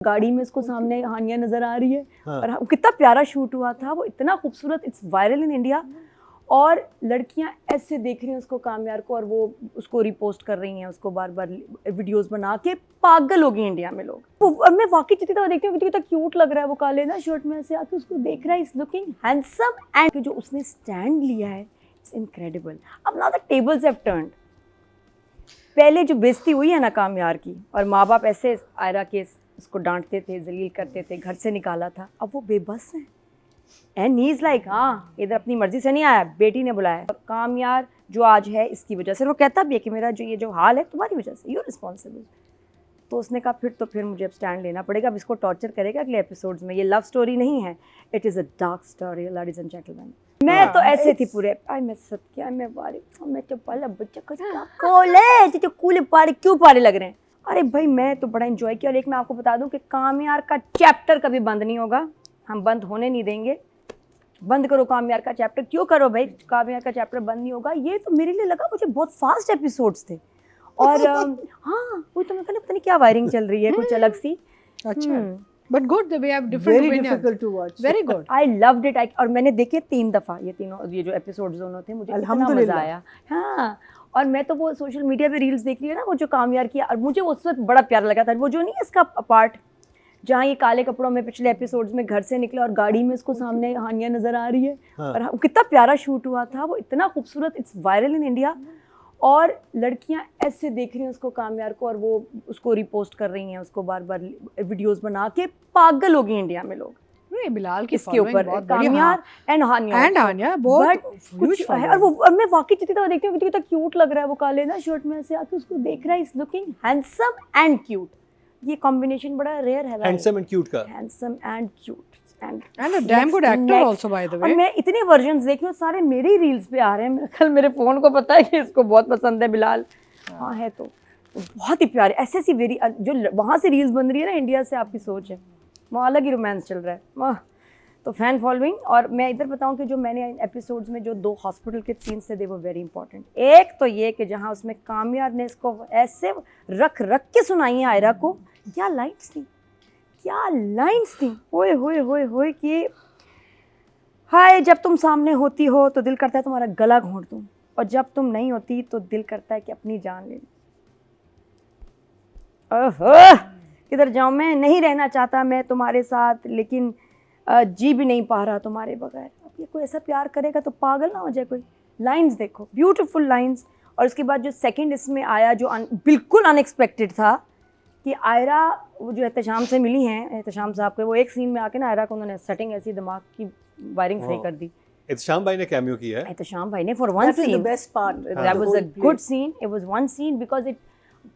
गाड़ी में उसको सामने हानिया नजर आ रही है। हाँ। और कितना प्यारा शूट हुआ था वो, इतना खूबसूरत, इट्स वायरल इन इंडिया। और लड़कियां ऐसे देख रही हैं उसको, कामयार को, और वो उसको रिपोस्ट कर रही हैं, उसको बार बार वीडियोस बना के। पागल हो गई इंडिया में लोग। और मैं वाकई जितनी दफा देखती हूँ कितना क्यूट लग रहा है वो काले ना शर्ट में ऐसे आके उसको देख रहा है, इज लुकिंग हैंडसम। एंड जो उसने स्टैंड लिया है इट्स इनक्रेडिबल। अब now the tables have turned. पहले जो बेइज्जती हुई है ना कामयार की, और माँ बाप ऐसे आयरा के उसको डांटते थे, जलील करते थे, घर से निकाला था, अब वो बेबस हैं। एंड ही इज लाइक, हाँ इधर अपनी मर्जी से नहीं आया, बेटी ने बुलाया। और कामयार जो आज है इसकी वजह से, वो कहता भी है कि मेरा जो हाल है तुम्हारी वजह से, यू रिस्पॉन्सिबल। तो उसने कहा फिर मुझे अब स्टैंड लेना पड़ेगा, अब इसको टॉर्चर करेगा अगले एपिसोड्स में। ये लव स्टोरी नहीं है, it is a dark story ladies and gentleman. मैं तो ऐसे थी पूरे, आई मैं सत्या मैं वारी, मैं तो पहला बच्चा क्या कॉलेज तो कूल पारे क्यों पारे लग रहे हैं। अरे भाई मैं तो बड़ा एंजॉय किया। और एक मैं आपको बता दूं कि कामयार का चैप्टर कभी बंद नहीं होगा, हम बंद होने नहीं देंगे। बंद करो कामयार का चैप्टर, क्यों करो भाई, कामयार का चैप्टर बंद नहीं होगा। ये तो मेरे लिए लगा मुझे बहुत फास्ट एपिसोड्स थे। और हाँ वो तो मैं पता नहीं क्या वायरिंग चल रही है कुछ अलग सी। अच्छा, but good the way I have different Very opinions. difficult to watch. Very good. I loved it. और मैंने देखे 3 दफ़ा ये जो एपिसोड्स दोनों थे, मुझे इतना मजा आया। हाँ, और मैं तो वो सोशल मीडिया पे रील्स देख रही है ना, वो जो कामयार किया, और मुझे उस वक्त बड़ा प्यारा लगा था। वो जो नहीं इसका पार्ट जहाँ ये काले कपड़ों में पिछले एपिसोड्स में घर से निकला और गाड़ी में उसको सामने हानिया नजर आ रही है। हाँ। और कितना प्यारा शूट हुआ था वो, इतना खूबसूरत, इट्स वायरल इन इंडिया। और लड़कियां ऐसे देख रही हैं उसको, कामयार को, और वो उसको रिपोस्ट कर रही हैं, उसको बार बार वीडियोस बना के। पागल हो गई इंडिया में लोग नहीं, बिलाल की इसके ऊपर, कामयार एंड हानिया बहुत कुछ है। और मैं वाकई जितनी दफा देखती हूँ कितना क्यूट लग रहा है वो काले ना शर्ट में ऐसे आके उसको देख रहा है, is looking handsome and cute. ये कॉम्बिनेशन बड़ा रेयर है। हैंडसम एंड क्यूट का, handsome and cute and a damn good actor also by the way. और मैं इतने वर्जन्स देख रही हूँ, सारे मेरे ही रील्स पे आ रहे हैं। कल मेरे फ़ोन को पता है कि इसको बहुत पसंद है बिलाल। हाँ है तो बहुत ही प्यारे ऐसे सी वेरी, जो वहाँ से रील्स बन रही है ना इंडिया से, आपकी सोच है वहाँ अलग ही रोमांस चल रहा है वाह। तो फैन फॉलोइंग। और मैं इधर बताऊँ कि जो मैंने एपिसोड्स में जो 2 हॉस्पिटल के सीन्स थे, दे वो वेरी इंपॉर्टेंट। एक तो ये कि जहाँ उसमें कामयार ने इसको ऐसे रख के सुनाई है आयरा को, क्या लाइट्स थी, क्या लाइन्स थी, होए होए होए होए कि हाय जब तुम सामने होती हो तो दिल करता है तुम्हारा गला घोंट दूं, और जब तुम नहीं होती तो दिल करता है कि अपनी जान ले लूं। ओहो किधर जाऊं मैं, नहीं रहना चाहता मैं तुम्हारे साथ, लेकिन जी भी नहीं पा रहा तुम्हारे बगैर। अब ये कोई ऐसा प्यार करेगा तो पागल ना हो जाए कोई। लाइन्स देखो, ब्यूटीफुल लाइन्स। और उसके बाद जो सेकंड इसमें आया, जो बिल्कुल अनएक्सपेक्टेड था, कि आयरा वो जो एहतशाम से मिली हैं, एहतशाम साहब के, वो एक सीन में आके ना आयरा को उन्होंने सेटिंग ऐसी दिमाग की वायरिंग सही कर दी। एहतशाम भाई ने कैमियो किया है। एहतशाम भाई ने for one scene, the best part. That was a good scene, it was one scene because it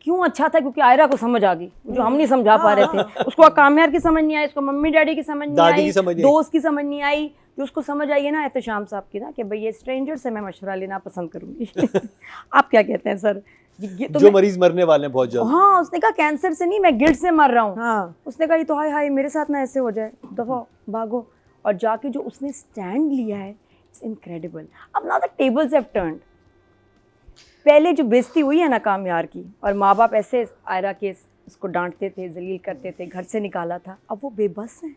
क्यों अच्छा था, क्योंकि आयरा को समझ आ गई जो हम नहीं समझा पा रहे थे। उसको कामयार की समझ नहीं आई, उसको मम्मी डैडी की समझ नहीं आई, दोस्त की समझ नहीं आई। जो उसको समझ आई है ना एहतशाम साहब की ना, कि भाई ये स्ट्रेंजर से मैं मशवरा लेना पसंद करूंगी। आप क्या कहते हैं सर? तो जो मरीज मरने वाले हैं बहुत जल्द। हाँ उसने कहा कैंसर से नहीं, मैं गिल्ट से मर रहा हूँ। हाँ। उसने कहा ये तो हाय मेरे साथ ना ऐसे हो जाए, दफा भागो। और जाके जो उसने स्टैंड लिया है इट्स इनक्रेडिबल। अब now the tables have turned. पहले जो बेइज्जती हुई है ना कामयार की, और माँ बाप ऐसे आयरा के उसको डांटते थे, जलील करते थे, घर से निकाला था, अब वो बेबस हैं।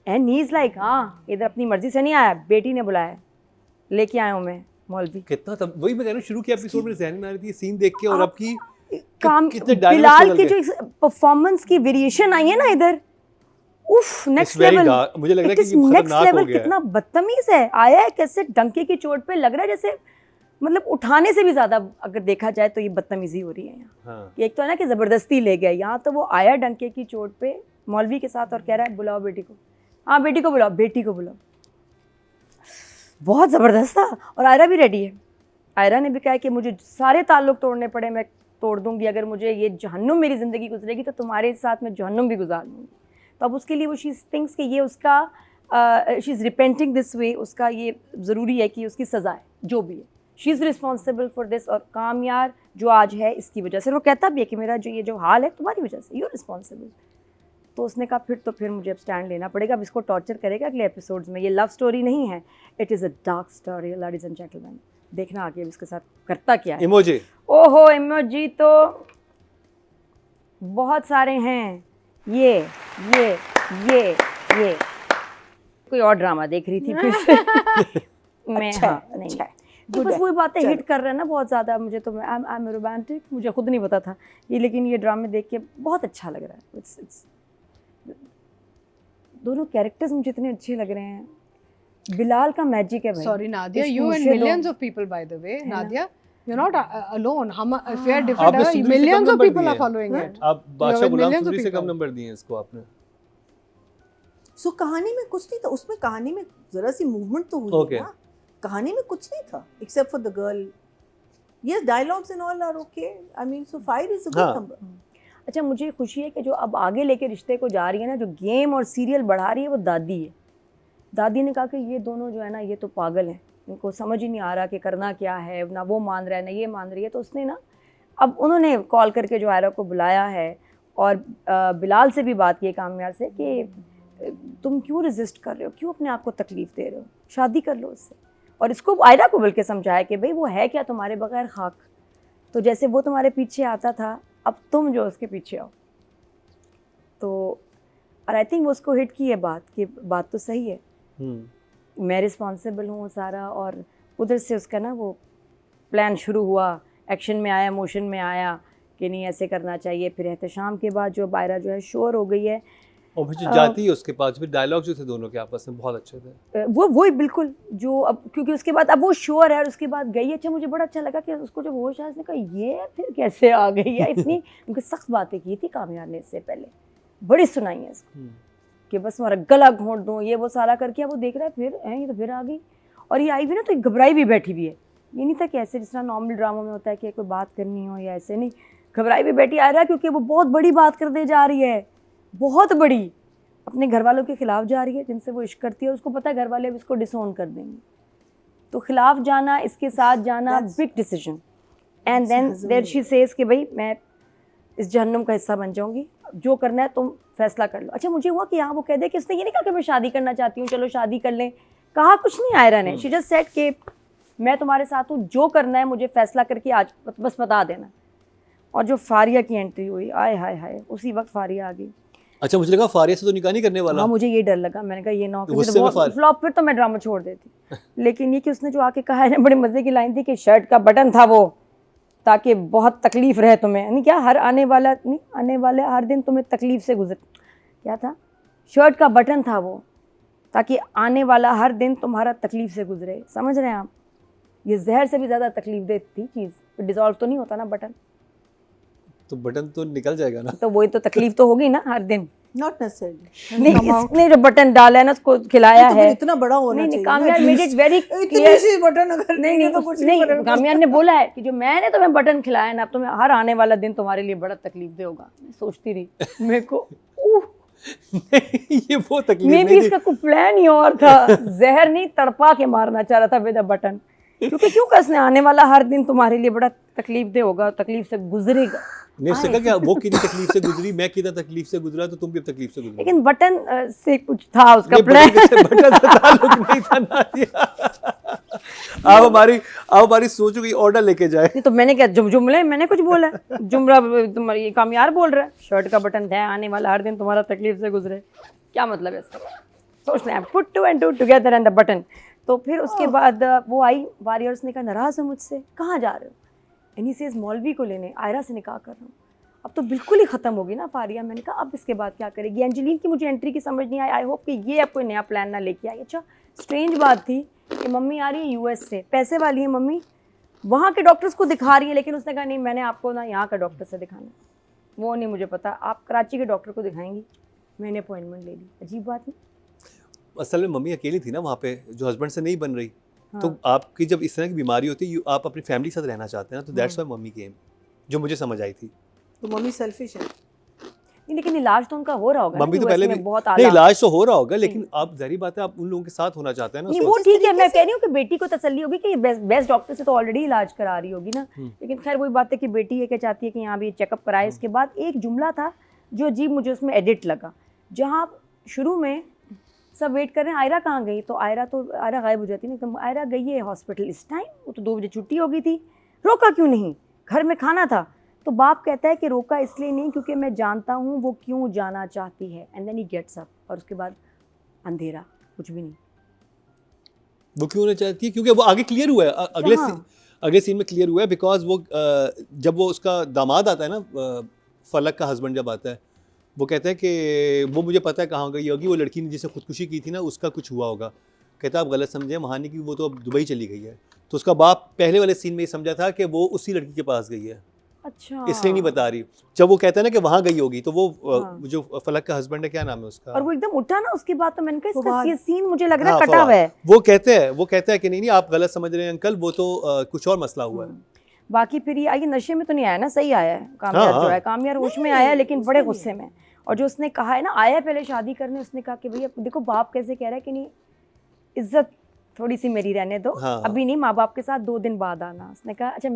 एंड ही इज लाइक, हाँ इधर अपनी मर्जी से नहीं आया, बेटी ने बुलाया, लेके आया हूँ मैं मौलवी। कितना तब वही मैं कह रहा हूँ, शुरू के एपिसोड में ज़हन में आ रही थी सीन देख के, और अब की बिलाल की जो परफॉर्मेंस की वेरिएशन आई है ना इधर, उफ नेक्स्ट लेवल। मुझे लग रहा है कि ये खतरनाक हो गया है। कितना बदतमीज है, आया है कैसे डंके की चोट पे, लग रहा है जैसे मतलब उठाने से भी ज्यादा अगर देखा जाए तो ये बदतमीजी हो रही है यहाँ। हाँ। एक तो है ना कि जबरदस्ती ले गया, यहाँ तो वो आया डंके की चोट पे मौलवी के साथ और कह रहा है बुलाओ बेटी को। हाँ बेटी को बुलाओ, बेटी को बुलाओ। बहुत ज़बरदस्त था। और आयरा भी रेडी है। आयरा ने भी कहा कि मुझे सारे ताल्लुक तोड़ने पड़े मैं तोड़ दूंगी, अगर मुझे ये जहन्नुम मेरी ज़िंदगी गुजरेगी तो तुम्हारे साथ मैं जहन्नुम भी गुजार लूँगी। तो अब उसके लिए वो शी थिंक्स कि ये उसका she is repenting this way, उसका ये ज़रूरी है कि उसकी सज़ा है जो भी है, she is responsible for this. और कामयार जो आज है इसकी वजह से, वो कहता भी है कि मेरा जो हाल है तुम्हारी वजह से, यू रिस्पॉन्सिबल। तो उसने कहा फिर मुझे अब स्टैंड लेना पड़ेगा, अब इसको टॉर्चर करेगा अगले एपिसोड्स में। ये लव स्टोरी नहीं है, it is a dark story ladies and gentleman. देखना आगे इसके साथ करता क्या है। इमोजी, ओहो इमोजी तो बहुत सारे हैं ये कोई और ड्रामा देख रही थी फिर से मैं अच्छा हाँ है, नहीं अच्छा है। नहीं, Good बस है, वही बातें चलो। हिट कर रहे हैं ना बहुत ज़्यादा मुझे तो आई एम रोमांटिक मुझे खुद नहीं पता था ये लेकिन ये ड्रामे देख के बहुत अच्छा लग रहा है इट्स दोनों कैरेक्टर्स मुझे इतने अच्छे लग रहे हैं बिलाल का मैजिक है भाई Sorry, Nadia, इस you and मुर्शिद millions और- of people, by the way. ना? Nadia, you're not alone. If we are different, आपने सुंदरी से कम millions of नंबर people दिए are हैं। following it. आप बादशाह with गुलाम millions of सुंदरी से कम people. नंबर दिए हैं इसको आपने। सो कहानी में कुछ नहीं था, उसमें कहानी में जरा सी मूवमेंट तो हुई Okay. ना, कहानी में कुछ नहीं था except for the girl. Yes, dialogues and all are okay, I mean so 5 is a good हाँ। नंबर। अच्छा मुझे खुशी है कि जो अब आगे लेके रिश्ते को जा रही है ना जो गेम और सीरियल बढ़ा रही है वो दादी है दादी ने कहा कि ये दोनों जो है ना ये तो पागल हैं इनको समझ ही नहीं आ रहा कि करना क्या है ना वो मान रहा है ना ये मान रही है तो उसने ना अब उन्होंने कॉल करके जो आयरा को बुलाया है और बिलाल से भी बात की कामयार से कि तुम क्यों रेजिस्ट कर रहे हो क्यों अपने आप को तकलीफ़ दे रहे हो शादी कर लो उससे और इसको आयरा को बल्कि समझाया कि भाई वो है क्या तुम्हारे बगैर खाक तो जैसे वो तुम्हारे पीछे आता था अब तुम जो उसके पीछे आओ तो और आई थिंक वो उसको हिट की है बात कि बात तो सही है मैं रिस्पॉन्सिबल हूँ सारा और उधर से उसका ना वो प्लान शुरू हुआ एक्शन में आया मोशन में आया कि नहीं ऐसे करना चाहिए फिर एहतशाम के बाद जो बायरा जो है श्योर हो गई है और फिर जो जाती है उसके पास फिर डायलॉग जो थे दोनों के आपस में बहुत अच्छे थे। वो बिल्कुल जो अब क्योंकि उसके बाद अब वो श्योर है और उसके बाद गई अच्छा मुझे बड़ा अच्छा लगा कि उसको जब होश आया उसने कहा ये फिर कैसे आ गई है इतनी क्योंकि सख्त बातें की थी कामयाब ने इससे पहले बड़ी सुनाई है इसको कि बस हमारा गला घोंट दूँ ये वो सारा करके अब वो देख रहा है फिर ये तो फिर आ गई और ये आई भी ना तो घबराई भी बैठी हुई है ये नहीं था कि ऐसे जिस तरह नॉर्मल ड्रामा में होता है कि कोई बात करनी हो या ऐसे नहीं घबराई भी बैठी आ रहा है क्योंकि वो बहुत बड़ी बात करने जा रही है बहुत बड़ी अपने घर वालों के खिलाफ जा रही है जिनसे वो इश्क करती है उसको पता है घर वाले अब इसको डिसोन कर देंगे तो खिलाफ जाना इसके साथ जाना big decision and then there she says कि भाई मैं इस जहन्नुम का हिस्सा बन जाऊंगी जो करना है तुम फैसला कर लो अच्छा मुझे हुआ कि यहाँ वो कह दे कि उसने ये नहीं कहा कि मैं शादी करना चाहती हूँ चलो शादी कर लें कहा कुछ नहीं आयरा ने शी जस्ट सेड कि मैं तुम्हारे साथ हूँ जो करना है मुझे फैसला करके आज बस बता देना और जो फारिया की एंट्री हुई आय हाय हाय उसी वक्त फारिया आ गई अच्छा मुझे लगा फारिया से तो निकाह नहीं करने वाला। हाँ मुझे ये डर लगा मैंने कहा ये गुस्से में नौकरी फ्लॉप फिर तो मैं ड्रामा छोड़ देती लेकिन ये कि उसने जो आके कहा है ना बड़े मज़े की लाइन थी कि शर्ट का बटन था वो ताकि बहुत तकलीफ रहे तुम्हें नहीं क्या हर आने वाले हर दिन तुम्हें तकलीफ से गुजर क्या था शर्ट का बटन था वो ताकि आने वाला हर दिन तुम्हारा तकलीफ से गुजरे समझ रहे हैं आप ये जहर से भी ज़्यादा तकलीफ देती चीज़ डिज़ोल्व तो नहीं होता ना बटन तो बटन तो निकल जाएगा ना तो वही तो तकलीफ तो होगी ना हर दिन नॉट नेसेसरली नहीं इसने जो बटन डाला है ना उसको खिलाया है इतना बड़ा होना नहीं चाहिए कामयाब मेड इट वेरी इतनी सी बटन अगर नहीं नहीं तो कुछ नहीं फर्क कामयाब ने बोला है कि जो मैंने तुम्हें बटन खिलाया ना अब तुम्हें हर आने वाला दिन तुम्हारे लिए बड़ा तकलीफ दे होगा मैं सोचती रही मेरे को ये वो तकलीफ मे भी नहीं थी। इसका कोई प्लान ही और था जहर नहीं तड़पा के मारना चाह रहा था विद अ बटन क्योंकि क्यों कसने आने वाला हर दिन तुम्हारे लिए बड़ा तकलीफ दे होगा तकलीफ से गुजरेगा नहीं उसने कहा कि वो कितनी तकलीफ से गुजरी मैं कितना तकलीफ से गुजरा तो तुम भी अब तकलीफ से गुजरो। लेकिन बटन से कुछ था उसका नहीं, प्लान बटन से ताल्लुक नहीं था नादिया। आप हमारी सोच को ऑर्डर लेके जाए। नहीं तो मैंने क्या जुमले मैंने कुछ बोला जुमरा तुम्हारी कामयार बोल रहा है शर्ट का बटन था आने वाला हर दिन तुम्हारा तकलीफ से गुजरे क्या मतलब है इसका सोच रहे हैं put two and two together and the button तो फिर उसके बाद वो आई वॉरियर्स ने कहा नाराज़ हो मुझसे कहाँ जा रहे हो एनी सेज मौलवी को लेने आयरा से निकाह कर रहा हूँ अब तो बिल्कुल ही ख़त्म होगी ना फारिया मैंने कहा अब इसके बाद क्या करेगी एंजेलिन की मुझे एंट्री की समझ नहीं आई आई होप कि ये अब कोई नया प्लान ना लेके आई अच्छा स्ट्रेंज बात थी कि मम्मी आ रही है यूएस से पैसे वाली है मम्मी वहाँ के डॉक्टर्स को दिखा रही है लेकिन उसने कहा नहीं मैंने आपको ना यहाँ का डॉक्टर से दिखाना वो नहीं मुझे पता आप कराची के डॉक्टर को दिखाएंगी मैंने अपॉइंटमेंट ले ली अजीब बात नहीं असल में मम्मी अकेली थी ना वहाँ पे जो हस्बैंड से नहीं बन रही तो आपकी जब इस तरह की बीमारी होती है आप अपनी फैमिली के साथ रहना चाहते हैं ना तो दैट्स व्हाई मम्मी केम जो मुझे समझ आई थी। तो मम्मी सेल्फिश है नहीं लेकिन इलाज तो उनका हो रहा होगा मम्मी ना, तो US पहले में भी बहुत नहीं आला इलाज तो हो रहा होगा लेकिन आप जाहिर बात है आप उन लोगों के साथ होना चाहते हैं ना नहीं उस वो वक्त। ठीक है मैं कह रही हूँ कि बेटी को तसल्ली होगी कि ये बेस्ट डॉक्टर से तो ऑलरेडी इलाज करा रही होगी ना लेकिन खैर वही बात है कि बेटी ये क्या चाहती है कि यहाँ भी चेकअप कराए इसके बाद एक जुमला था जो अजीब मुझे उसमें एडिट लगा जहाँ शुरू में सब वेट कर रहे हैं आयरा कहाँ गई तो आयरा गायब हो जाती है ना तो आयरा गई है हॉस्पिटल इस टाइम वो तो 2 बजे छुट्टी हो गई थी रोका क्यों नहीं घर में खाना था तो बाप कहता है कि रोका इसलिए नहीं क्योंकि मैं जानता हूँ वो क्यों जाना चाहती है, and then he gets up, और उसके बाद अंधेरा, कुछ भी नहीं। वो क्यों होना चाहती है? क्योंकि वो आगे क्लियर हुआ है, अगले सीन में क्लियर हुआ है, बिकॉज वो जब वो उसका दामाद आता है ना, फलक का हस्बैंड जब आता है, वो कहता है कि वो मुझे पता है कहाँ गई होगी, वो लड़की ने जिसे खुदकुशी की थी ना उसका कुछ हुआ होगा। कहता आप गलत समझे, महानी की वो तो अब दुबई चली गई है। तो उसका बाप पहले वाले सीन में ये समझा था कि वो उसी लड़की के पास गई है, अच्छा, इसलिए नहीं बता रही। जब वो कहता है ना कि वहाँ गई होगी, तो वो हाँ। जो फलक का हस्बैंड है, क्या नाम है उसका, और वो एकदम उठा ना उसके बाद, तो मैंने कहा इसका फवाद। ये सीन मुझे लग रहा है हाँ, कटा हुआ है। वो कहता है कि नहीं आप गलत समझ रहे हैं अंकल, वो तो कुछ और मसला हुआ है। बाकी फिर ये आगे नशे में तो नहीं आया ना, सही आया है कामयार, हाँ, जो है हाँ। कामयार होश में नहीं, आया, लेकिन उसमें बड़े नहीं गुस्से में। और जो उसने कहा है ना, आया पहले शादी करने, उसने कहा कि भैया देखो बाप कैसे कह रहा है कि नहीं, इज्जत थोड़ी सी मेरी रहने दो, हाँ। अभी नहीं, माँ बाप के साथ 2 दिन बाद आना। उसने कहा अच्छा